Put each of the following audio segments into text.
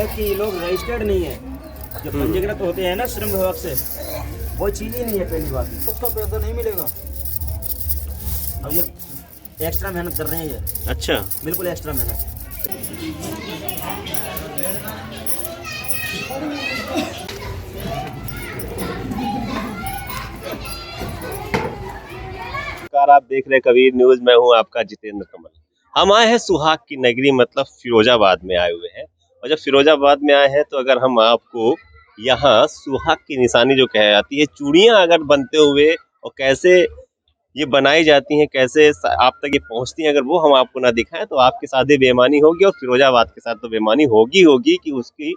है कि ये लोग रजिस्टर्ड नहीं है, जो पंजीकृत होते हैं ना श्रम विभाग से, वो चीज ही नहीं है पहली बात। उसका पैसा नहीं मिलेगा। अब ये एक्स्ट्रा मेहनत कर रहे हैं ये, अच्छा, बिल्कुल एक्स्ट्रा मेहनत। आप देख रहे हैं कबीर न्यूज। मैं हूं आपका जितेंद्र कमल। हम आए हैं सुहाग की नगरी मतलब फिरोजाबाद में आए हुए हैं। और जब फिरोजाबाद में आए हैं तो अगर हम आपको यहाँ सुहाग की निशानी जो कही जाती है, चूड़ियां अगर बनते हुए और कैसे ये बनाई जाती हैं, कैसे आप तक ये पहुंचती हैं, अगर वो हम आपको ना दिखाएं तो आपके साथ भी बेईमानी होगी और फिरोजाबाद के साथ तो बेईमानी होगी कि उसकी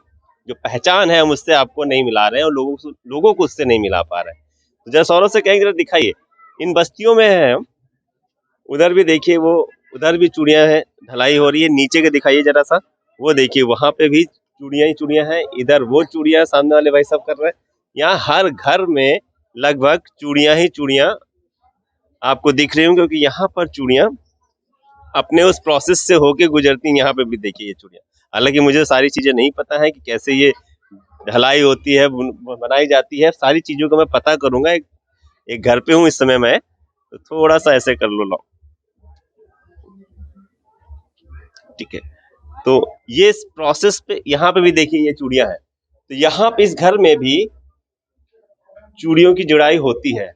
जो पहचान है हम उससे आपको नहीं मिला रहे हैं और लोगों को उससे नहीं मिला पा रहे हैं। तो जरा सौरभ से कहेंगे, दिखाइए इन बस्तियों में है। उधर भी देखिए, वो उधर भी चूड़ियां हैं, ढलाई हो रही है। नीचे के दिखाइए जरा सा, वो देखिए वहां पे भी चूड़ियां ही चूड़ियां हैं। इधर वो चूड़ियां सामने वाले भाई सब कर रहे हैं। यहाँ हर घर में लगभग चूड़ियां ही चूड़ियां आपको दिख रही होंगी, क्योंकि यहाँ पर चूड़ियां अपने उस प्रोसेस से होके गुजरती हैं। यहाँ पे भी देखिए ये चूड़ियां, हालांकि मुझे सारी चीजें नहीं पता है कि कैसे ये ढलाई होती है, बनाई जाती है। सारी चीजों को मैं पता करूंगा। एक घर पे हूँ इस समय मैं, तो थोड़ा सा ऐसे कर लो, ठीक है। तो ये प्रोसेस पे यहाँ पे भी देखिए ये चूड़ियां हैं। तो यहाँ पे इस घर में भी चूड़ियों की जुड़ाई होती है।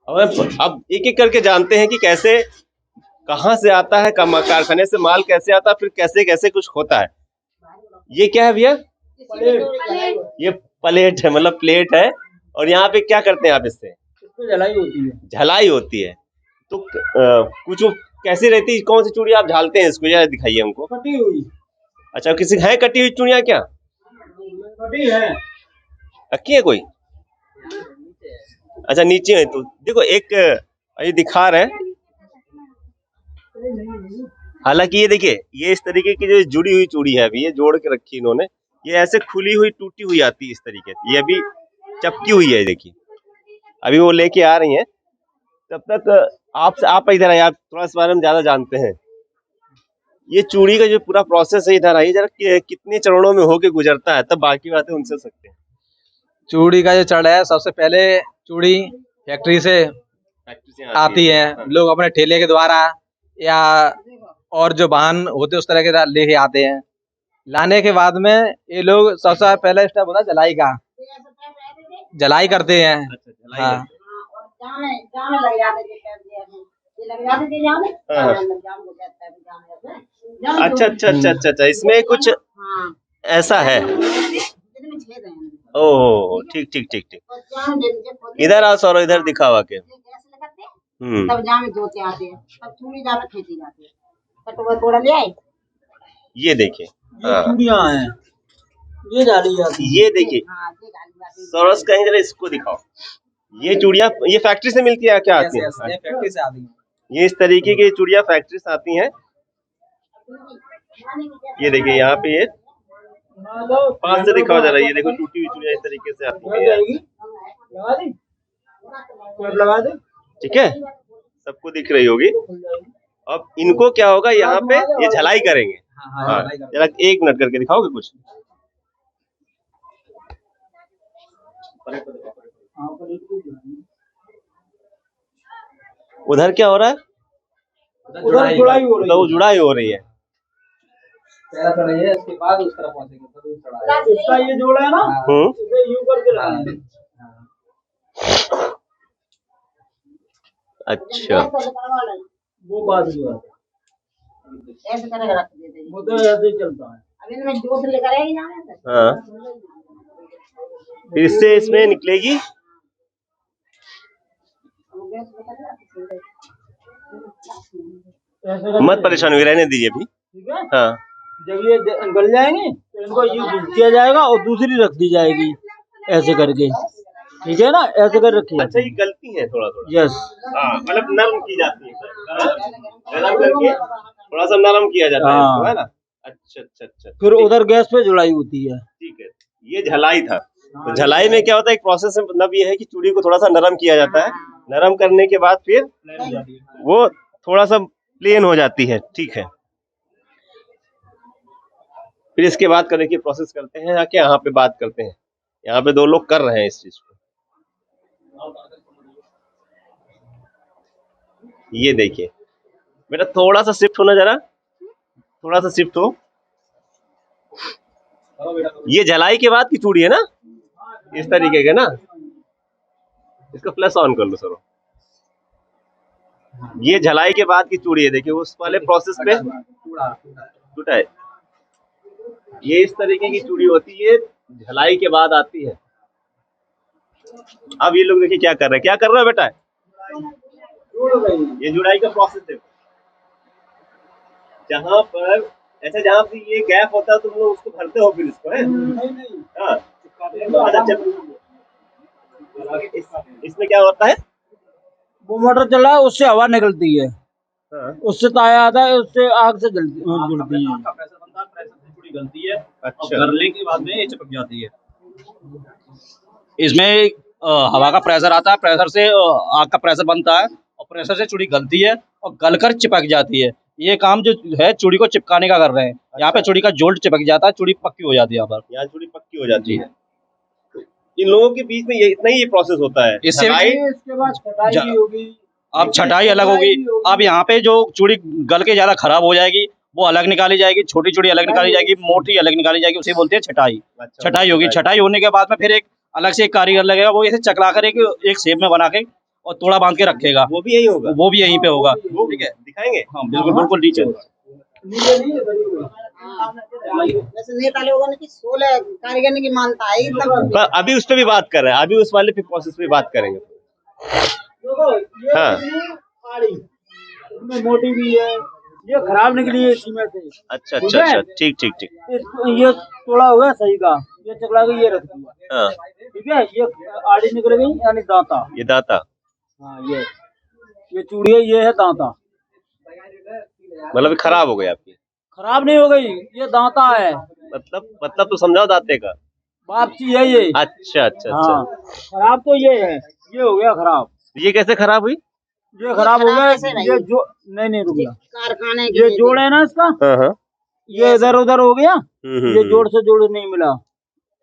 और अब एक एक करके जानते हैं कि कैसे, कहाँ से आता है, कारखाने से माल कैसे आता है, फिर कैसे कैसे कुछ होता है। ये क्या है भैया? ये प्लेट है, मतलब प्लेट है। और यहाँ पे क्या करते हैं आप इससे? झलाई होती है। झलाई होती है। तो कुछ कैसी रहती है? कौन सी चूड़ी आप झालते हैं इसको, यार दिखाइए हमको। कटी हुई। अच्छा, किसी है कटी हुई चूड़ियां क्या? कटी है। रखी है कोई? अच्छा, नीचे है। तो देखो एक ये दिखा रहे हैं। हालांकि ये देखिए, ये इस तरीके की जो जुड़ी हुई चूड़ी है, अभी ये जोड़ के रखी इन्होंने। ये ऐसे खुली हुई टूटी हुई आती है इस तरीके से। ये अभी चपकी हुई है, देखिए अभी वो लेके आ रही हैं। तब तक आप इधर आइए, आप थोड़ा इस बारे में ज्यादा जानते हैं। ये चूड़ी का जो पूरा प्रोसेस है, इधर आइए जरा, कितने चरणों में होके गुजरता है, तब बाकी बातें उनसे सकते हैं। चूड़ी का जो चढ़ है, सबसे पहले चूड़ी फैक्ट्री से आती है। लोग अपने ठेले के द्वारा या और जो वाहन होते उस तरह के लेके आते हैं। लाने के बाद में ये लोग सबसे पहले स्टेप होता है जलाई का। जलाई करते हैं। अच्छा, हाँ। अच्छा अच्छा अच्छा अच्छा अच्छा, इसमें कुछ ऐसा है। ओह, ठीक ठीक ठीक ठीक। इधर आओ सौरभ, इधर दिखावा के। तब जामे जोते आते हैं, तब चूड़ी जामे खेती जाती है। कटुआ थोड़ा ले आए। ये देखिए, ये चूड़ियां हैं, ये डाली जाती है। ये देखिए सौरभ, कहीं जरा इसको दिखाओ। ये चूड़ियां ये फैक्ट्री से मिलती है क्या? आती है फैक्ट्री से आती है। ये इस तरीके की चूड़ियां फैक्ट्री से आती हैं। ये देखिए यहाँ पे, ये पास से दिखाओ जरा। ये देखो टूटी हुई चूड़ियां इस तरीके से आती है। लगा दे। ठीक है, सबको दिख रही होगी। अब इनको क्या होगा, यहाँ पे ये झलाई करेंगे। हाँ, जरा 1 मिनट करके दिखाओगे कुछ? उधर क्या हो रहा है? उधर जुड़ाई हो रही है। तो जुड़ाई हो रही है। पहला चढ़ाई है, उसके बाद उस तरफ पहुंचेंगे तो दूसरा चढ़ाई। इसका ये जोड़ा है ना, इसे यूं करके लगाएंगे। अच्छा, वो बात जो है ऐसे करके रख देते हैं। वो तो ऐसे ही चलता है। अब इनमें जोत लेकर आएगी जाने से। हाँ, फिर इससे इसमें निकलेगी। मत परेशान हुई, रहने दीजिए अभी। ठीक है। हाँ, जब ये गल जाएंगे तो इनको यूं किया जाएगा और दूसरी रख दी जाएगी ऐसे करके। ठीक है ना, ऐसे कर रखी है। अच्छा, ये गलती है थोड़ा थोड़ा। यस। हाँ, मतलब नरम की जाती है, नरम करके थोड़ा सा नरम किया जाता है इसको, है ना? अच्छा अच्छा अच्छा। फिर उधर गैस पे जुड़ाई होती है। ठीक है, ये झलाई था। तो झलाई में क्या होता है, एक प्रोसेस में मतलब ये है कि चूड़ी को थोड़ा सा नरम किया जाता है। नरम करने के बाद फिर वो थोड़ा सा प्लेन हो जाती है। ठीक है, फिर इसके बाद करने की प्रोसेस करते हैं, आके यहाँ पे बात करते हैं। यहाँ पे 2 लोग कर रहे हैं इस चीज को। ये देखिए बेटा, थोड़ा सा शिफ्ट होना जरा, थोड़ा सा शिफ्ट हो। ये झलाई के बाद की चूड़ी है ना, इस तरीके के ना। इसको फ्लैश ऑन कर लो सर। ये झलाई के बाद की चूड़ी है, देखिए उस वाले प्रोसेस पे टूटा है। ये इस तरीके की चूड़ी होती है, झलाई के बाद आती है। अब ये लोग देखिए क्या कर रहे हैं, क्या कर रहे हो बेटा? ये जुड़ाई का प्रोसेस है। जहाँ पर ऐसे जहाँ पे ये गैप होता है तुम लोग उसको भरते हो फिर इसको, है? हाँ। इसमें क्या होता है? वो मोटर चला है, उससे हवा निकलती है, हाँ। उससे ताया आता है, उससे आग से जुड़ती है। गलती है। अच्छा। गलने के बाद में ये चिपक जाती है। इसमें हवा का प्रेशर आता है, प्रेशर से आग का प्रेशर बनता है और प्रेशर से चूड़ी गलती है और गलकर चिपक जाती है। ये काम जो है चूड़ी को चिपकाने का कर रहे हैं। यहाँ पे चूड़ी का जोल्ट चिपक जाता है, चूड़ी पक्की हो जाती है। यहाँ पर यहाँ चूड़ी पक्की हो जाती है। इन लोगों के बीच में ये इतना ही प्रोसेस होता है। इससे इसके बाद छटाई भी होगी। अब छटाई अलग होगी। अब यहाँ पे जो चूड़ी गल के ज्यादा खराब हो जाएगी वो अलग निकाली जाएगी, छोटी चूड़ी अलग निकाली जाएगी, मोटी अलग निकाली जाएगी, उसे बोलते हैं छटाई। अच्छा, छटाई होगी। छटाई होने के बाद में फिर एक अलग से एक कारीगर लगेगा, वो ऐसे चकला कर एक शेप में बना के और तोड़ा बांध के रखेगा। वो भी यही होगा, वो भी यहीं पे होगा। ठीक है, दिखाएंगे। हाँ बिल्कुल बिल्कुल नीचे। जैसे नेता लोगों ने की 16 कारीगर की मानता है तब। अभी उस पर भी बात कर रहे हैं, अभी उस वाले पे प्रोसेस पे बात करेंगे। हाँ। इसमें मोटी भी है, ये खराब निकली है इसी में से। अच्छा अच्छा अच्छा, ठीक ठीक ठीक। ये थोड़ा होगा सही का, ये चकला के ये रख दिया। हाँ ठीक है, ये आड़ी निकल गई यानी दांता। ये दाता। हाँ ये चूड़ी है, ये है दांता। मतलब खराब हो गई आपकी? खराब नहीं हो गई, ये दांता है। मतलब तो समझाओ दाते का। वापसी है ये। अच्छा अच्छा हाँ, अच्छा। खराब तो ये है, ये हो गया खराब। ये कैसे खराब हुई? ये खराब हो गया, ये जो नहीं रुक गया। कारखाने ये जोड़ है ना इसका, हाँ हाँ। ये इधर उधर हो गया, ये जोड़ से जोड़ नहीं मिला,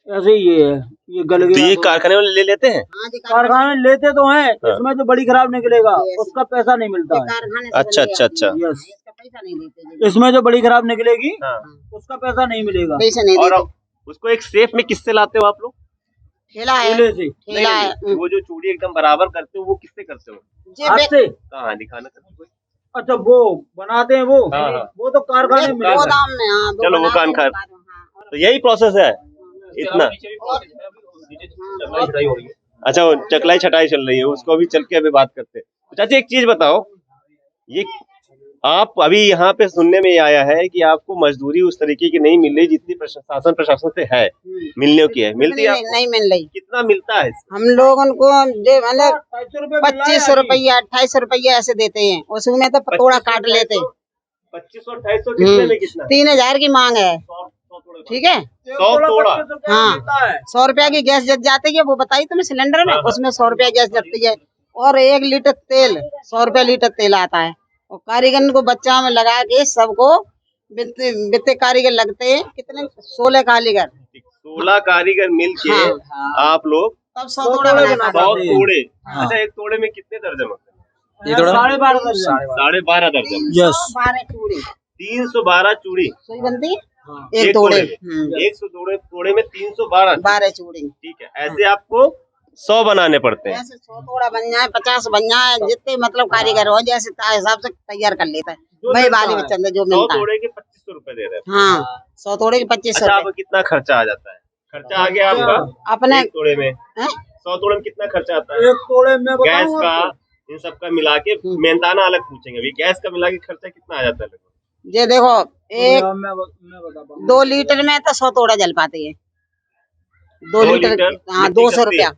ऐसे ही ये है, ये गल तो गया। ये कारखाने वाले ले लेते हैं? कारखाने में लेते तो हैं, इसमें जो बड़ी खराब निकलेगा उसका पैसा नहीं मिलता है। अच्छा अच्छा अच्छा। यस, पैसा नहीं देते। इसमें जो बड़ी खराब निकलेगी हाँ। उसका पैसा नहीं मिलेगा। पैसा नहीं और देते। उसको एक सेफ में किससे लाते हो आप लोग? ठेला है, ठेले से। ठेला है। वो जो चूड़ी एकदम बराबर करते हो वो किससे करते हो? हाथ से। कहाँ दिखाना कोई? अच्छा, वो बनाते हैं वो। हाँ, हाँ। वो तो कारखाने में मिलेगा। गोदाम में। हाँ, चलो वो कान खा। तो यही प्रोसेस है इतना। अच्छा, वो चकलाई छटाई चल रही है, उसको अभी चल के अभी बात करते हैं। तो चाचा एक चीज बताओ, ये आप अभी यहाँ पे सुनने में आया है कि आपको मजदूरी उस तरीके की नहीं मिल रही जितनी शासन प्रशासन से है मिलने की है। मिलती है आपको? नहीं मिल रही। कितना मिलता है? हम लोगों को मतलब 2500 रुपया 2800 रुपया ऐसे देते हैं, उसमें तो थोड़ा काट लेते। 2500 2800 कितने में कितना? 3000 की मांग है। ठीक है, 100 तोड़ा। हाँ, 100 रुपया की गैस जच जाती है, वो बताई तुम्हें सिलेंडर में, उसमें 100 रुपया गैस जचती है। और 1 लीटर तेल 100 रुपया लीटर तेल आता है। और कारीगर को बच्चा में लगा के सबको बित्ते कारीगर लगते हैं। कितने? 16 कारीगर। 16 कारीगर मिल के हाँ। आप लोग तब 100 तोड़ा बनाना 100 पड़ता है। तोड़े। अच्छा, एक तोड़े में कितने दर्जन होते हैं? 12.5 दर्जन। 12.5 दर्जन। यस। 12 चूड़ी 312 चूड़ी सुई बनती है हाँ। एक तोड़े। 100 तोड़े में 312। 12 चूड़ी। ठीक है, ऐसे आपको 100 बनाने पड़ते हैं। ऐसे 100 तोड़ा बन जाए, 50 बन जाए, जितने मतलब कारीगर हो जैसे हिसाब से तैयार कर लेता है। वही वाली बच्चन जो 100 मिलता है। तोड़े के 2500 रुपए दे रहे हैं। हाँ, 100 तोड़े के 2500 अच्छा, रुपए आपका कितना खर्चा आ जाता है? खर्चा आ गया आपका अपने। एक तोड़े में? हैं? 100 तोड़े में कितना खर्चा आता है? एक तोड़े में गैस बताऊं का, आपको? इन सब का मिला के मेहनताना अलग पूछेंगे। अभी गैस का मिला के खर्चा कितना आ जाता है? ये देखो, एक मैं बताता हूँ। 2 लीटर में तो 100 तोड़ा जल पाती है। 2 लीटर। हाँ, 200 रुपया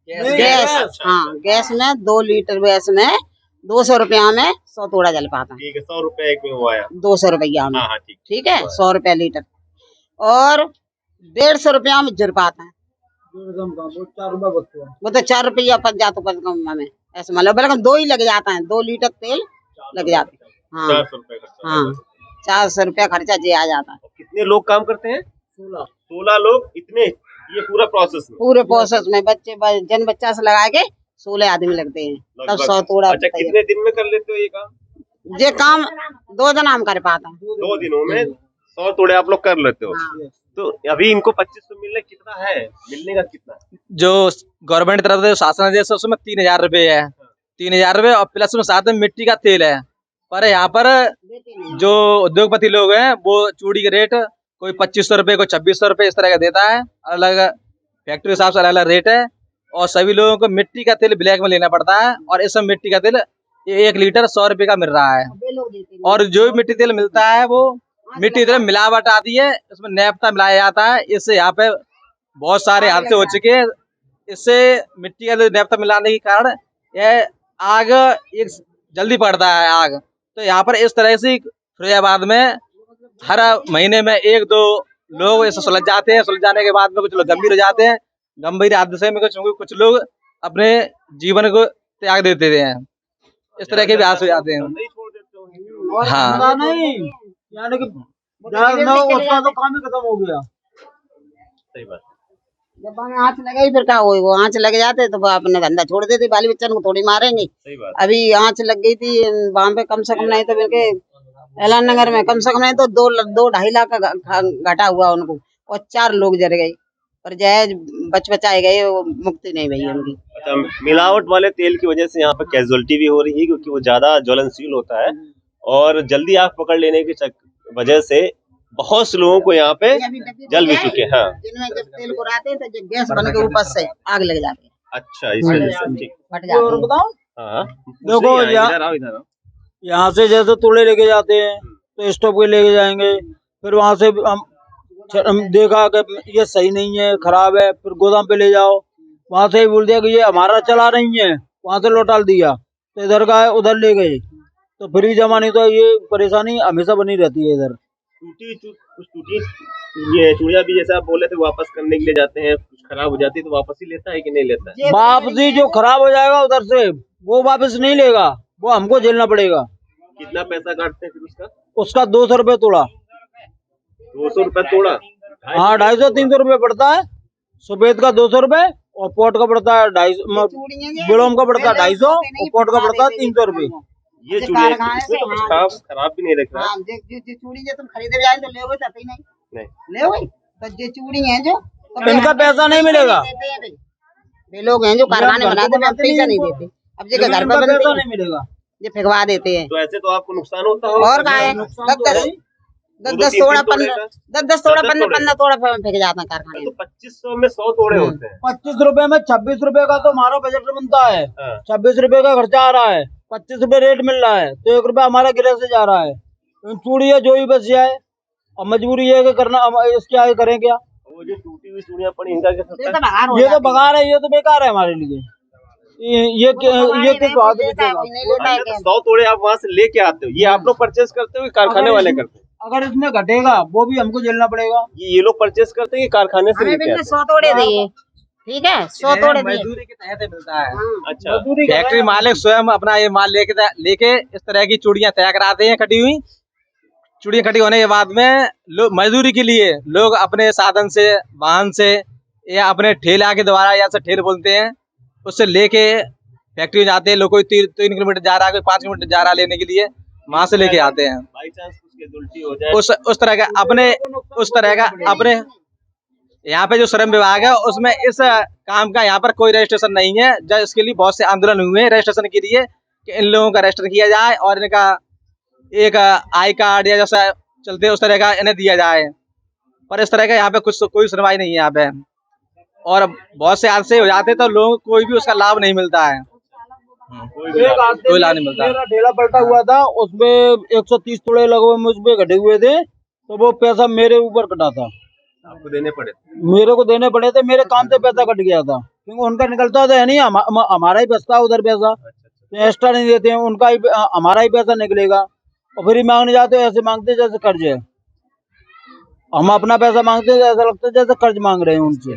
गैस। हाँ, गैस में 2 लीटर गैस में 200 रुपया में 100 तोड़ा जल पाता है। ठीक है, 100 रुपए एक में हुआ है। 200 रुपया में। हाँ हाँ, ठीक। ठीक है, 100 रुपया लीटर। और 150 रुपया में जुड़ पाता है। वो 4 रुपया बचता है। वो तो 4 रुपया पच जाता में ऐसे मतलब बल्कि 2 ही लग जाता है। 2 लीटर तेल लग जाता है। हाँ 400 रुपए खर्चा। हाँ, 400 रुपया खर्चा जे आ जाता है। कितने लोग काम करते हैं? 16 लोग। इतने? ये पूरा प्रोसेस में? पूरे प्रोसेस में जन बच्चा से लगा के 16 आदमी लगते हैं, तब 100 तोड़ा। अच्छा, कितने दिन में कर लेते हो ये काम? ये काम 2 दिन हम कर पाता। 2 दिनों में 100 तोड़े आप लोग कर लेते हो। हाँ। तो अभी इनको 2500 मिलने कितना है? मिलने का कितना है? जो गवर्नमेंट की तरफ से शासन है उसमें 3000 रुपए है, 3000 रुपए, और प्लस में साथ में मिट्टी का तेल है। पर यहाँ पर जो उद्योगपति लोग हैं वो चूड़ी के रेट कोई 2500 रुपए, कोई 2600 रुपए इस तरह का देता है। अलग फैक्ट्री के हिसाब से अलग अलग रेट है। और सभी लोगों को मिट्टी का तेल ब्लैक में लेना पड़ता है, और इस समय मिट्टी का तेल 1 लीटर 100 रुपए का मिल रहा है। और जो भी मिट्टी तेल मिलता है वो मिट्टी तेल मिलावट आती है, उसमें नैपथा मिलाया जाता है। इससे यहाँ पे बहुत सारे हादसे हो चुके हैं। इससे मिट्टी का नैपथा मिलाने के कारण यह आग एक जल्दी पड़ता है आग। तो यहाँ पर इस तरह से फिरोजाबाद में हर महीने में 1-2 लोग ऐसे सुलझ जाते हैं। सुलझ जाने के बाद में कुछ लोग गंभीर हो जाते हैं। गंभीर हादसे में कुछ लोग अपने जीवन को त्याग देते हैं। इस तरह के भी हादसे हो जाते हैं। नहीं छोड़ देते हो? हाँ, नहीं, यानी कि उसका तो काम ही खत्म हो गया। सही बात। जब हमें आँच लगे फिर क्या होगी, वो आँच लग जाते तो वो अपने धंधा छोड़ देते, बाली बच्चन को थोड़ी मारेंगे। सही बात। अभी आँच लग गई थी वहाँ पे, कम से कम नहीं तो इनके एलान नगर में कम से कम नहीं तो 2-2.5 लाख का घाटा हुआ उनको, और 4 लोग जल गए, पर जय बचाए गए, वो मुक्ति नहीं भई उनकी। अच्छा, मिलावट वाले तेल की वजह से यहाँ पर कैजुअलिटी भी हो रही है, क्योंकि वो ज्यादा ज्वलनशील होता है और जल्दी आग पकड़ लेने की वजह से बहुत से लोगों को यहाँ पे जल भी चुके हैं। हाँ। जिनमें जब तेल को रहते हैं तो जब गैस बन के ऊपर से आग लग जाती है, अच्छा, इस वजह से। ठीक। फट जाती और है। बताओ, हाँ, देखो इधर आओ, इधर आओ। यहाँ से जैसे तोड़े लेके जाते हैं तो स्टॉप पे लेके जाएंगे, फिर वहां से हम देखा कि ये सही नहीं है, खराब है, फिर गोदाम पे ले जाओ, वहां से ही बोल दिया कि ये हमारा चला नहीं है, वहां से लौटा दिया, तो इधर का है उधर ले गए, तो फिर भी जमा नहीं। तो ये परेशानी हमेशा बनी रहती है इधर। टूटी ये चूड़िया भी जैसा आप बोले थे वापस करने के लिए जाते हैं, कुछ खराब हो जाती है तो वापस ही लेता है कि नहीं लेता है? वापसी जो खराब हो जाएगा उधर से वो वापस नहीं लेगा, वो हमको झेलना पड़ेगा। कितना पैसा काटते हैं फिर उसका? उसका 200 रुपये तोड़ा। 200 रुपये तोड़ा? हाँ, 250-300 रुपये पड़ता है। सफेद का 200 रुपये और पोट का पड़ता है 250, बिलोम का पड़ता है 250 और पोट का पड़ता है 300 रुपये। ये चूड़िया इसमें तो कुछ खराब भी नहीं लग रहा। जो चूड़ी जो तुम खरीदे जाए तो ले तो नहीं ले, तो जो चूड़ी है जो इनका पैसा नहीं मिलेगा। वे लोग हैं जो कारखाने बनाते हैं, पैसा नहीं देते। अब जो घर पर पैसा नहीं मिलेगा, ये फेंकवा देते हैं। तो ऐसे तो आपको नुकसान होता होगा। और कहा है 10-10 तोड़ा 15 तोड़ा फेंक जाते हैं कारखाने तो 2500 में 100 तोड़े होते हैं। 25 रुपए में 26 रुपए का तो हमारा बजट बनता है। हाँ। 26 रुपए का खर्चा आ रहा है, 25 रुपए रेट मिल रहा है, तो 1 रुपया हमारा गिरह से जा रहा है। चूड़ी है जो भी बच जाए, और मजबूरी है कि करना, इसके आगे करें क्या? वो जो टूटी हुई चूड़ियां पड़ी इनका क्या ये सकता तो है? बगार हो ये तो जाती है। बगार है, ये तो बेकार है हमारे लिए। ये किस बात में बचेगा? अच्छा, तो 100 तोड़े आप वहाँ से लेके आते हो, ये आप लोग परचेज करते हो कि कारखाने वाले करते हैं? अगर इसमें घटेगा वो भी हमको झेलना पड़ेगा। ये लोग परचेज करते हैं कि कारखाने से हमें लेके भी आते 100 तोड़े दिए, ठीक है, 100 तोड़े दिए। मजदूरी के तहत मिलता है। हैं? अच्छा, फैक्ट्री मालिक स्वयं अपना ये माल लेके इस तरह की चूड़ियां तैयार कराते हैं। कटी हुई चूड़ियां कटी होने के बाद में लोग मजदूरी के लिए लोग अपने साधन से, वाहन से, या अपने ठेला के द्वारा, या से ठेल बोलते हैं, उससे लेके फैक्ट्री जाते हैं। लोग कोई 3 किलोमीटर जा रहा है, कोई 5 किलोमीटर जा रहा है लेने के लिए, वहां से लेके आते हैं। बाई चांस कुछ उल्टी हो जाए उस तरह का अपने यहाँ पे जो श्रम विभाग है उसमें इस काम का यहाँ पर कोई रजिस्ट्रेशन नहीं है। जब इसके लिए बहुत से आंदोलन हुए हैं रजिस्ट्रेशन के लिए कि इन लोगों का रजिस्टर किया जाए और इनका एक आई कार्ड या जैसा चलते है उस तरह का इन्हें दिया जाए, पर इस तरह का यहाँ पे कुछ कोई सुनवाई नहीं है यहाँ पे। और बहुत से हादसे हो जाते हैं तो लोगों को कोई भी उसका लाभ नहीं मिलता है, कोई लाभ नहीं मिलता। मेरा ढेला पलटा हुआ था, उसमें 130 तोड़े लगभग मुझ पे घटे हुए थे, तो वो पैसा मेरे ऊपर कटा था। आपको देने पड़े? मेरे को देने पड़े थे, मेरे काम से पैसा कट गया था, क्योंकि उनका निकलता था नहीं, हमारा ही बचता है उधर पैसा, तो एक्स्ट्रा नहीं देते हैं, उनका ही हमारा ही पैसा निकलेगा। और फिर ही मांगने जाते हो ऐसे मांगते जैसे कर्ज है, हम अपना पैसा मांगते हैं ऐसा लगता है जैसे कर्ज मांग रहे हैं उनसे।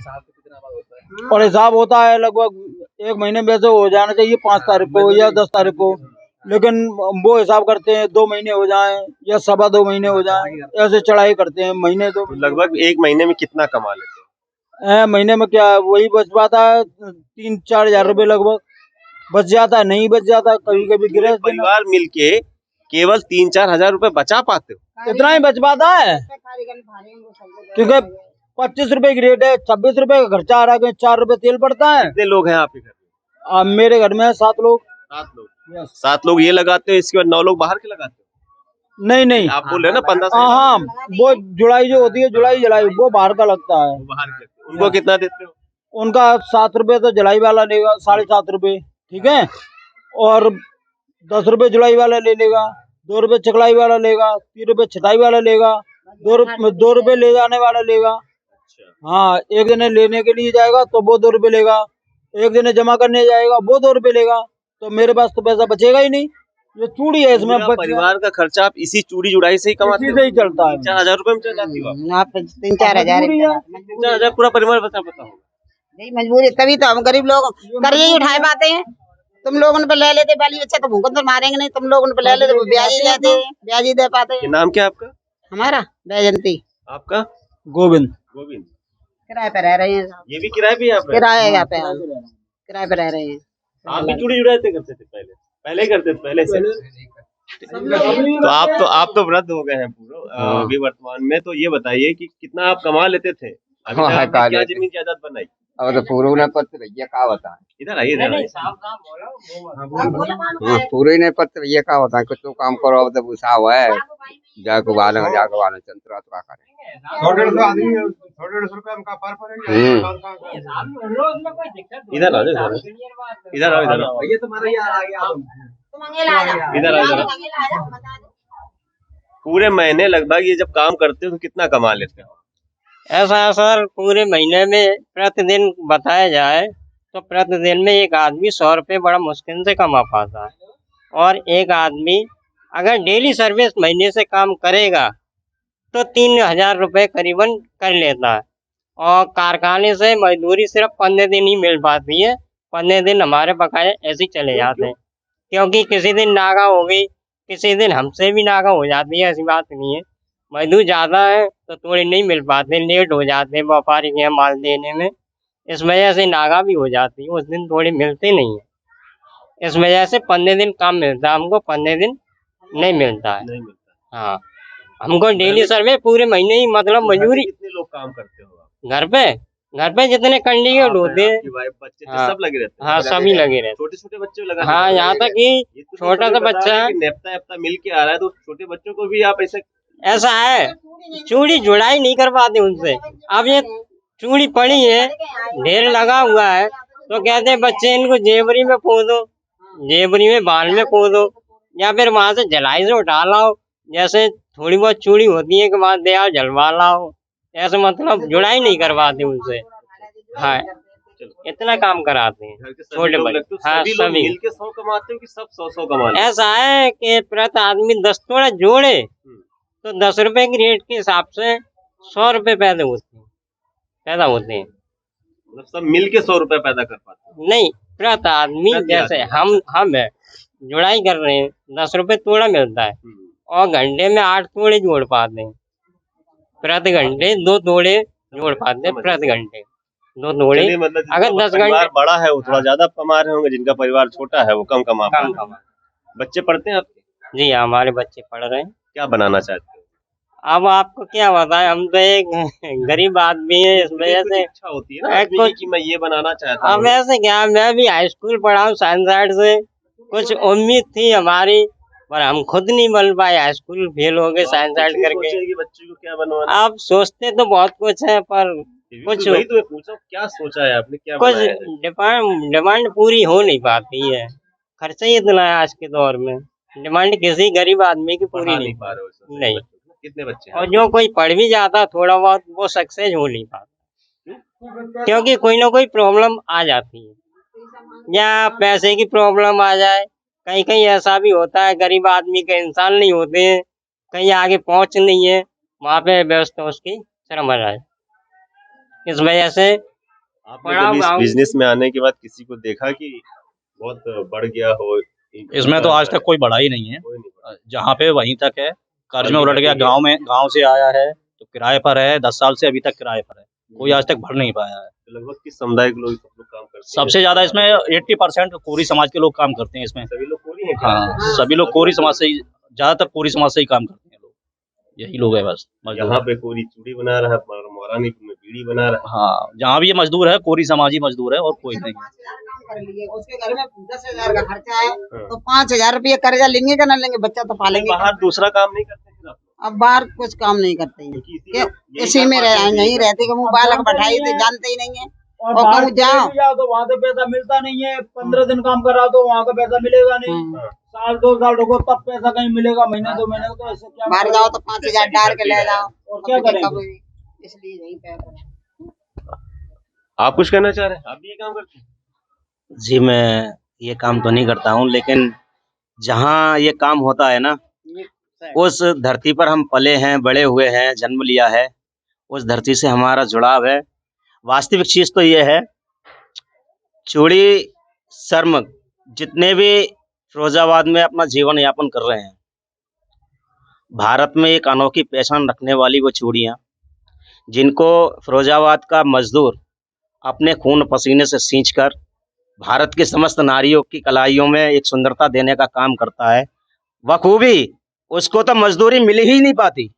और हिसाब होता है लगभग 1 महीने में वैसे हो जाना चाहिए, 5 तारीख को या 10 तारीख को, लेकिन वो हिसाब करते हैं 2 महीने हो जाएं या 2.25 महीने हो जाएं, ऐसे चढ़ाई करते हैं महीने 2 तो लगभग एक महीने में कितना कमा लेते महीने में क्या वही बच पाता है 3-4 हजार रुपए लगभग, बच जाता है, नहीं बच जाता, कभी कभी हो? पूरे गिरफ्त देना, परिवार मिलके केवल 3-4 हजार रुपए बचा पाते हो? इतना ही बच पाता है, क्योंकि 25 रुपए की रेट है, 26 रुपए का खर्चा आ रहा है, 4 रुपए तेल पड़ता है। कितने लोग हैं आपके घर में? मेरे घर में 7 लोग। 7 लोग। 7 लोग ये लगाते हो, इसके बाद 9 लोग बाहर के लगाते हो? नहीं नहीं, आप बोल रहे हो ना 15 हाँ, वो जुलाई जो होती है, जुलाई जलाई वो बाहर का लगता है, बाहर के लगते हो। उनको कितना देते हो? उनका 7 रुपए तो जुलाई वाला लेगा, 7.5 रुपए, ठीक है, और 10 रुपए जुलाई वाला ले लेगा, 2 रुपए चकलाई वाला लेगा, 3 रुपए छटाई वाला लेगा, 2 रुपए ले जाने वाला लेगा। हाँ, एक जने लेने के लिए जाएगा तो वो 2 रुपए लेगा, एक जने जमा करने जाएगा वो 2 रुपए लेगा, तो मेरे पास तो पैसा बचेगा ही नहीं। ये चूड़ी है, इसमें पूरा परिवार का खर्चा आप इसी चूड़ी जुड़ाई से ही कमाते इसी हो? से ही चलता है। 4 हजार रुपए में चल जाती हो आप? आप 3-4 हजार 4 हजार पूरा परिवार बता होगा। यही मजबूरी, तभी तो हम गरीब लोग कर्जे ही उठाए पाते हैं। तुम लोग उन पर ले लेते बाली बच्चा तो भूख तो मारेंगे नहीं, तुम लोग उन पर ले लेते वो ब्याज ही लेते हैं, ब्याज ही दे पाते ये हैं। नाम क्या है आपका? हमारा बैजंती, आपका? गोविंद। गोविंद। किराए पे रह रहे हैं साहब। ये भी किराए पे यहाँ पे? किराए यहाँ पे हम किराए पे रह रहे हैं। आप भी चूड़ी जुड़ाते करते थे पहले? पहले ही करते थे पहले से? तो आप तो वृद्ध हो गए हैं पूरा अभी वर्तमान में, तो ये बताइए कि कितना आप कमा लेते थे? अभी तक आपने क्या जमीन जायदाद बनाई? अब तो पूरे ने पत्र भैया का बता इधर आइए, इधर आइए। पूरे ने पत्र भैया का बता कुछ तो काम करो, अब तो भूसा हुआ है जाके वाले चंद्रा तो करे 100-150 आदमी 100-150 रुपए में का पार पड़ेगा। इधर आ जाओ, इधर आओ, इधर आओ, ये तुम्हारा ये आ गया इधर आओ, इधर आओ। पूरे महीने लगभग ये जब काम करते हो तो कितना कमा लेते हो? ऐसा है सर, पूरे महीने में प्रतिदिन बताया जाए तो प्रतिदिन में एक आदमी 100 रुपये बड़ा मुश्किल से कमा पाता है, और एक आदमी अगर डेली सर्विस महीने से काम करेगा तो 3,000 रुपये करीबन कर लेता है, और कारखाने से मजदूरी सिर्फ 15 दिन ही मिल पाती है। 15 दिन हमारे बकाये ऐसे ही चले जाते हैं, क्योंकि किसी दिन नागा होगी, किसी दिन हमसे भी नागा हो जाती है, ऐसी बात नहीं है। मजदूर ज़्यादा है तो थोड़ी नहीं मिल पाते, लेट हो जाते हैं व्यापारी के यहाँ माल देने में, इस वजह से नागा भी हो जाती है, उस दिन थोड़ी मिलते नहीं है। इस वजह से 15 दिन काम मिलता है हमको, 15 दिन नहीं मिलता है। नहीं मिलता। हाँ, हमको डेली सर्वे पूरे महीने ही मतलब मजदूरी। कितने लोग काम करते हो आप? घर पे जितने कैंडिडेट होते हैं, आपकी वाइफ, बच्चे हाँ, सब लगे रहते हैं? हाँ सभी लगे रहते छोटे छोटे बच्चे लगा? हैं। हाँ, यहाँ तक कि ये तो छोटा सा बच्चा है। नेपता एपता मिल के आ रहा है, तो छोटे बच्चों को भी आप ऐसे? ऐसा है, चूड़ी जुड़ाई नहीं कर पाते उनसे। अब ये चूड़ी पड़ी है, ढेर लगा हुआ है, तो कहते हैं बच्चे इनको जेबरी में खो दो, जेबरी में बाल में खो दो, या फिर वहां से जलाई से उठा लाओ, जैसे थोड़ी बहुत चूड़ी होती है कि वहां दे आओ जलवा लाओ, ऐसे मतलब जुड़ाई नहीं करवाते उनसे। हाँ, इतना काम कराते हैं घर के सभी छोटे लोग बच्चे। लगते हो, हाँ, सभी लोग सभी। मिल के 100 कमाते हो कि सब 100 कमाते हो? ऐसा है कि प्रति आदमी 10 तोड़ा जोड़े तो 10 रुपए की रेट के हिसाब से 100 रुपए पैदा होते हैं। मतलब सब मिल के 100 रुपए पैदा कर पाते हो? नहीं, प्रति आदमी, प्रति जैसे आदमी। हम है जुड़ाई कर रहे हैं, 10 रुपए तोड़ा मिलता है, और घंटे में 8 तोड़े जोड़ पाते हैं। प्रति घंटे 2 तोड़े जोड़ पाते हैं, प्रति घंटे 2 तोड़े। चलिए, मतलब जिनका अगर 10 परिवार घंटे बड़ा है वो थोड़ा ज्यादा कमा रहे होंगे, जिनका परिवार छोटा है वो कम कमा कम पाते हैं। बच्चे पढ़ते हैं आपके? जी हाँ, हमारे बच्चे पढ़ रहे हैं। क्या बनाना चाहते हो? अब आपको क्या बताएं, हम तो एक गरीब आदमी है, इस वजह से इच्छा होती है ना आदमी की कि मैं ये बनाना चाहता अब हूँ। ऐसे क्या, मैं भी हाई स्कूल पढ़ा हूँ साइंस साइड से, कुछ उम्मीद थी हमारी, पर हम खुद नहीं बन पाए, हाई स्कूल फेल हो गए साइंस साइड करके। कि बच्चे को क्या बनवाना? आप सोचते तो बहुत कुछ है, पर कुछ वही तो मैं पूछा, क्या सोचा है आपने, क्या कुछ बनाया है? डिमांड पूरी हो नहीं पाती है, खर्चा ही इतना है आज के दौर में, डिमांड किसी गरीब आदमी की पूरी पढ़ा नहीं पा रहे हो इसमें नहीं। बच्चों को? कितने बच्चे हैं? और जो कोई पढ़ भी जाता थोड़ा बहुत, वो सक्सेस हो नहीं पाता, क्योंकि कोई ना कोई प्रॉब्लम आ जाती है, या पैसे की प्रॉब्लम आ जाए, कहीं कहीं ऐसा भी होता है गरीब आदमी के इंसान नहीं होते हैं, कहीं आगे पहुंच नहीं है, वहाँ पे व्यवस्था उसकी शर्म आ जाए। इस वजह से आपने कभी इस बिजनेस में आने के बाद किसी को देखा कि बहुत बढ़ गया हो, इसमें तो आज तक कोई बढ़ाई नहीं है, कोई नहीं बढ़ा। जहाँ पे वहीं तक है। कर्ज में उलट गया, गांव से आया है तो किराए पर है, 10 साल से अभी तक किराए पर है, कोई आज तक भर नहीं पाया है। तो लगभग किस समुदाय के लोग सब लोग काम करते हैं? सबसे ज्यादा इसमें 80% कोरी समाज के लोग काम करते हैं इसमें। सभी लोग कोरी हैं क्या? हाँ, सभी लोग कोरी समाज से ही, ज्यादातर कोरी समाज से ही काम करते हैं लोग, यही लोग है बस मजदूर। यहाँ पे कोरी चूड़ी बना रहा है, मोरानीपुर में बीड़ी बना रहा है। हाँ, जहाँ भी ये मजदूर है कोरी समाजी मजदूर है और कोई नहीं है। 5,000 काम कर लिए, उसके घर में 10,000 का खर्चा है, तो 5,000 रुपये कर्जा लेंगे क्या ना लेंगे, बच्चा तो पालेंगे। बाहर दूसरा काम नहीं करते फिर आप? अब बाहर कुछ काम नहीं करते हैं, इसी में यहीं रहते कि मुँह बालक बैठाई तो जानते ही नहीं है। और और बाहर कहूँ जाओ चले भी जाओ तो वहाँ से पैसा मिलता नहीं है, 15 दिन काम करा तो वहाँ का पैसा मिलेगा नहीं, साल 2 साल रुको तब पैसा कहीं मिलेगा, महीने 2 महीने तो ऐसे क्या बाहर जाओ तो 5,000 डाल के ले जाओ, और क्या करेंगे? इसलिए यहीं पे आप कुछ कहना चाह रहे हैं? आप भी ये काम करते हैं? जी मैं ये काम तो नहीं करता हूँ, लेकिन जहाँ ये काम होता है ना, उस धरती पर हम पले हैं, बड़े हुए हैं, जन्म लिया है, उस धरती से हमारा जुड़ाव है। वास्तविक चीज तो ये है, चूड़ी शर्म जितने भी फिरोजाबाद में अपना जीवन यापन कर रहे हैं, भारत में एक अनोखी पहचान रखने वाली वो चूड़ियाँ, जिनको फिरोजाबाद का मजदूर अपने खून पसीने से सींचकर भारत की समस्त नारियों की कलाइयों में एक सुंदरता देने का काम करता है। बखूबी उसको तो मजदूरी मिल ही नहीं पाती।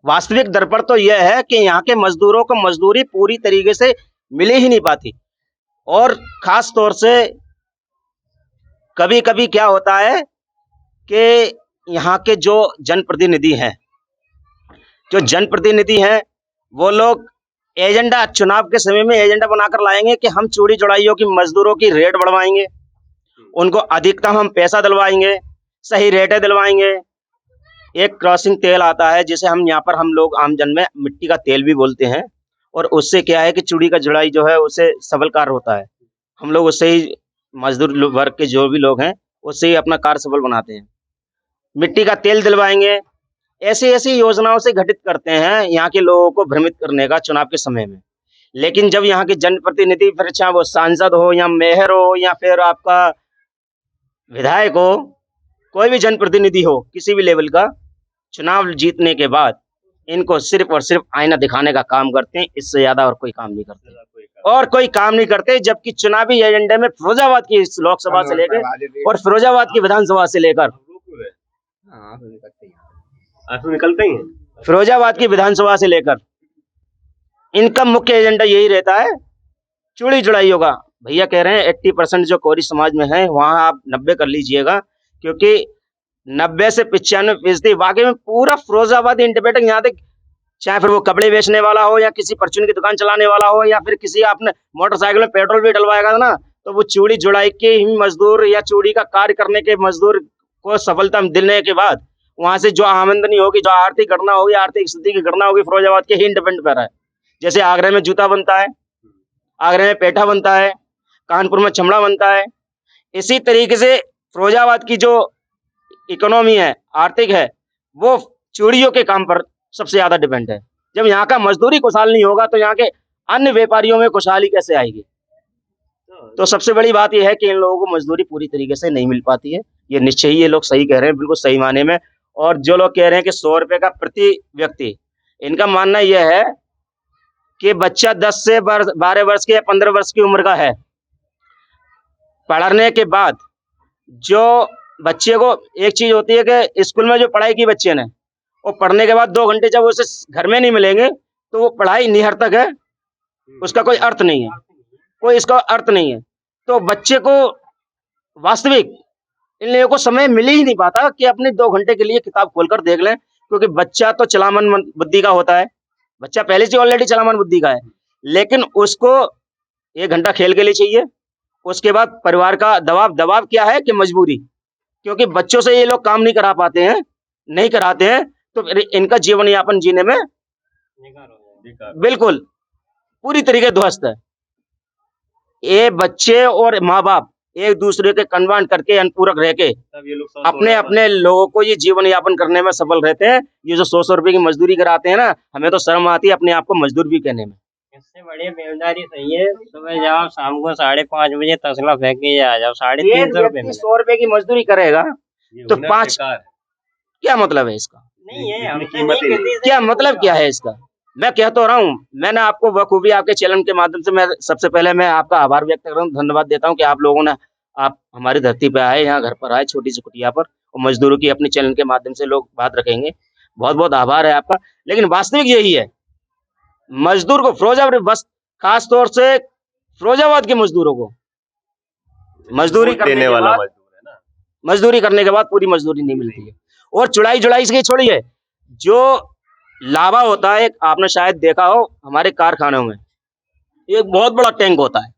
वास्तविक दर पर तो यह है कि यहाँ के मजदूरों को मजदूरी पूरी तरीके से मिल ही नहीं पाती। और खास तौर से कभी कभी क्या होता है कि यहाँ के जो जनप्रतिनिधि हैं, वो लोग एजेंडा, चुनाव के समय में एजेंडा बनाकर लाएंगे कि हम चूड़ी जुड़ाइयों की मजदूरों की रेट बढ़वाएंगे, उनको अधिकतम हम पैसा दिलवाएंगे, सही रेटें दिलवाएंगे। एक क्रॉसिंग तेल आता है जिसे हम यहाँ पर हम लोग आमजन में मिट्टी का तेल भी बोलते हैं, और उससे क्या है कि चूड़ी का जुड़ाई जो है उससे सबलकार होता है। हम लोग उससे ही, मजदूर वर्ग के जो भी लोग हैं, उससे ही अपना कार्य सबल बनाते हैं। मिट्टी का तेल दिलवाएंगे, ऐसी ऐसी योजनाओं से घटित करते हैं यहाँ के लोगों को भ्रमित करने का चुनाव के समय में। लेकिन जब यहाँ के जनप्रतिनिधि, फिर चाहे वो सांसद हो या मेयर हो या फिर आपका विधायक हो, कोई भी जनप्रतिनिधि हो किसी भी लेवल का, चुनाव जीतने के बाद इनको सिर्फ और सिर्फ आईना दिखाने का काम करते हैं, इससे ज्यादा और कोई काम नहीं करते, और कोई काम नहीं करते। जबकि चुनावी एजेंडे में फिरोजाबाद की लोकसभा से लेकर और फिरोजाबाद की विधानसभा से लेकर, आंसू निकलते ही हैं। फिरोजाबाद की विधानसभा से लेकर इनका मुख्य एजेंडा यही रहता है, चूड़ी जुड़ाइयों का। भैया कह रहे हैं 80% जो कोरी समाज में है वहां आप 90 कर लीजिएगा, क्योंकि 90 से 95% वाकई में पूरा फिरोजाबाद इंडिपेंडेंट यहाँ तक, चाहे फिर वो कपड़े बेचने वाला हो या किसी परचून की दुकान चलाने वाला हो या फिर किसी आपने मोटरसाइकिल में पेट्रोल भी डलवाएगा ना, तो वो चूड़ी जुड़ाई के ही मजदूर या चूड़ी का कार्य करने के मजदूर को सफलता दिलने के बाद वहां से जो आमदनी होगी, जो आर्थिक घटना होगी, आर्थिक स्थिति की घटना होगी, फिरोजाबाद के ही इंडिपेंडेंट पर है। जैसे आगरा में जूता बनता है, आगरा में पेठा बनता है, कानपुर में चमड़ा बनता है, इसी तरीके से फिरोजाबाद की जो इकोनॉमी है, आर्थिक है, वो चूड़ियों के काम पर सबसे ज्यादा डिपेंड है। जब यहाँ का मजदूरी खुशहाल नहीं होगा तो यहाँ के अन्य व्यापारियों में खुशहाली कैसे आएगी? तो सबसे बड़ी बात यह है कि इन लोगों को मजदूरी पूरी तरीके से नहीं मिल पाती है। ये निश्चय ही ये लोग सही कह रहे हैं, बिल्कुल सही माने में। और जो लोग कह रहे हैं कि 100 रुपए का प्रति व्यक्ति, इनका मानना यह है कि बच्चा 10 से 12 वर्ष के या 15 वर्ष की उम्र का है, पढ़ने के बाद जो बच्चे को, एक चीज होती है कि स्कूल में जो पढ़ाई की बच्चे ने, वो पढ़ने के बाद 2 घंटे जब उसे घर में नहीं मिलेंगे तो वो पढ़ाई निरर्थक है, उसका कोई अर्थ नहीं है, कोई इसका अर्थ नहीं है। तो बच्चे को वास्तविक इन लोगों को समय मिल ही नहीं पाता कि अपने 2 घंटे के लिए किताब खोलकर देख लें, क्योंकि बच्चा तो चलामन बुद्धि का होता है, बच्चा पहले से ऑलरेडी चलामन बुद्धि का है, लेकिन उसको 1 घंटा खेल के लिए चाहिए। उसके बाद परिवार का दबाव क्या है कि मजबूरी, क्योंकि बच्चों से ये लोग काम नहीं करा पाते हैं, नहीं कराते हैं, तो इनका जीवन यापन जीने में बिल्कुल पूरी तरीके ध्वस्त है। ये बच्चे और माँ बाप एक दूसरे के कन्वान करके अनुपूरक रह के अपने अपने लोगों को ये जीवन यापन करने में सफल रहते हैं। ये जो 100 रुपए की मजदूरी कराते हैं ना, हमें तो शर्म आती है अपने आप को मजदूर भी कहने में। इससे बढ़िया बेलदारी सही है। सुबह जाओ, शाम को 5:30 बजे तसला फेंक के आ जाओ, 350 रुपए में। 100 रुपए की मजदूरी करेगा ये तो हुनर 5 बेकार है। क्या मतलब है इसका? नहीं है, हम कीमत ही नहीं। क्या मतलब क्या है इसका? मैं कह तो रहा हूँ, मैंने आपको बखूबी आपके चैनल के माध्यम से मैं सबसे पहले मैं आपका आभार व्यक्त कर रहा हूँ, धन्यवाद देता हूँ कि आप लोगों ने आप हमारी धरती पे आए, यहाँ घर पर आए, छोटी सी कुटिया पर, और मजदूरों की अपने चैनल के माध्यम से लोग बात रखेंगे। बहुत बहुत आभार है आपका। लेकिन वास्तविक यही है, मजदूर को फिरोजाबाद, बस खास तौर से फिरोजाबाद के मजदूरों को मजदूरी वोट करने देने के वाला बाद, मजदूर है ना। मजदूरी करने के बाद पूरी मजदूरी नहीं मिलती है। और चुड़ाई से छोड़िए, जो लावा होता है, आपने शायद देखा हो हमारे कारखानों में, एक बहुत बड़ा टैंक होता है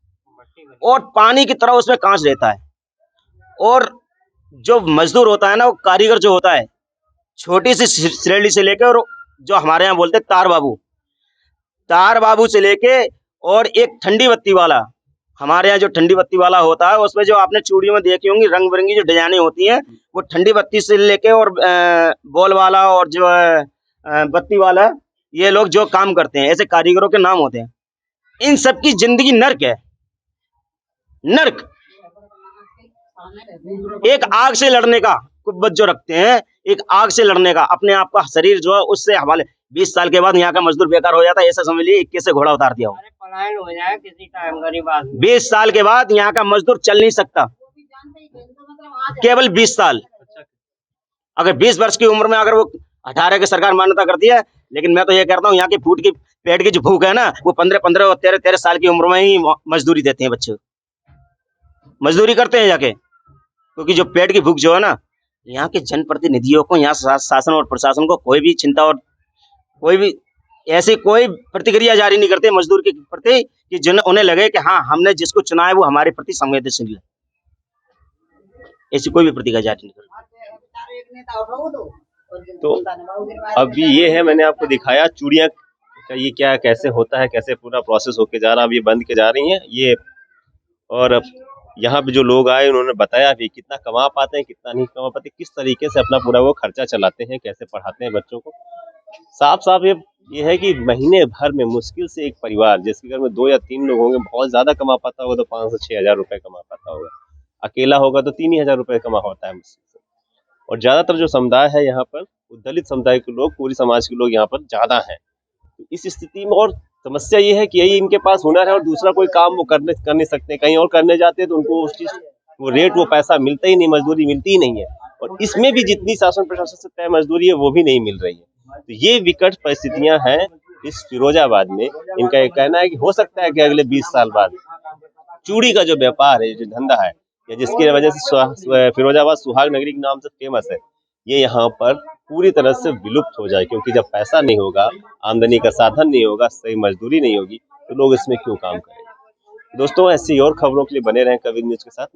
और पानी की तरह उसमें कांच रहता है, और जो मजदूर होता है ना, वो कारीगर जो होता है, छोटी सी श्रेणी से लेकर, और जो हमारे यहाँ बोलते हैं तार बाबू से लेके, और एक ठंडी बत्ती वाला, हमारे यहाँ जो ठंडी बत्ती वाला होता है, उसमें जो आपने चूड़ियों में देखी होंगी रंग बिरंगी जो डिजाइनें होती हैं, वो ठंडी बत्ती से लेके और बॉल वाला और जो बत्ती वाला, ये लोग जो काम करते हैं, ऐसे कारीगरों के नाम होते हैं। इन सबकी जिंदगी नर्क है, नर्क। एक आग से लड़ने का कुव्वत जो रखते हैं, एक आग से लड़ने का, अपने आप का शरीर जो है उससे हवाले, 20 साल के बाद यहाँ का मजदूर बेकार हो जाता है, ऐसा समझ लीजिए 21 से घोड़ा उतार दिया हो। अरे पलायन हो जाए किसी टाइम गरीब आदमी। 20 साल के बाद यहाँ का मजदूर चल नहीं सकता, केवल 20 साल। अगर 20 वर्ष की उम्र में अगर वो 18 की सरकार मान्यता करती है, लेकिन मैं तो ये कहता हूँ यहाँ की फूट की पेट की जो भूख है ना, वो 15 और 13 साल की उम्र में ही मजदूरी देते हैं बच्चे, मजदूरी करते हैं जाके, क्योंकि जो पेट की भूख जो है ना, यहाँ के जनप्रतिनिधियों को, यहाँ शासन और प्रशासन को कोई भी चिंता और कोई भी ऐसी कोई प्रतिक्रिया जारी नहीं करते मजदूर के प्रति, कि जिन उन्हें लगे कि हाँ हमने जिसको चुना है वो हमारे प्रति संवेदनशील है, ऐसी कोई भी प्रतिक्रिया जारी नहीं करते। तो अभी ये है, मैंने आपको दिखाया चूड़ियाँ का ये क्या कैसे होता है, कैसे पूरा प्रोसेस होके जा रहा है। अब ये बंद के जा रही हैं ये, और यहाँ पे जो लोग आए उन्होंने बताया भी कितना कमा पाते हैं, कितना नहीं कमा पाते, किस तरीके से अपना पूरा वो खर्चा चलाते हैं, कैसे पढ़ाते हैं बच्चों को। साफ साफ ये है कि महीने भर में मुश्किल से एक परिवार जिसके घर में 2 या 3 लोग होंगे, बहुत ज्यादा कमा पाता होगा तो 5 से 6 हजार रुपए कमा पाता होगा, अकेला होगा तो 3 ही हजार रुपए कमा होता है मुश्किल से। और ज्यादातर जो समुदाय है यहाँ पर, वो दलित समुदाय के लोग, पूरी समाज के लोग यहाँ पर ज्यादा हैं। तो इस स्थिति में और समस्या ये है कि यही इनके पास हुनर है और दूसरा कोई काम वो कर नहीं सकते, कहीं और करने जाते हैं तो उनको उस चीज वो रेट, वो पैसा मिलता ही नहीं, मजदूरी मिलती ही नहीं है, और इसमें भी जितनी शासन प्रशासन से तय मजदूरी है वो भी नहीं मिल रही है। तो ये विकट परिस्थितियां हैं इस फिरोजाबाद में। इनका ये कहना है कि हो सकता है कि अगले 20 साल बाद चूड़ी का जो व्यापार है, जो धंधा है, या जिसकी वजह से फिरोजाबाद सुहाग नगरी के नाम से फेमस है, ये यहाँ पर पूरी तरह से विलुप्त हो जाए। क्योंकि जब पैसा नहीं होगा, आमदनी का साधन नहीं होगा, सही मजदूरी नहीं होगी, तो लोग इसमें क्यों काम करेंगे। दोस्तों ऐसी और खबरों के लिए बने रहें कबीर न्यूज के साथ।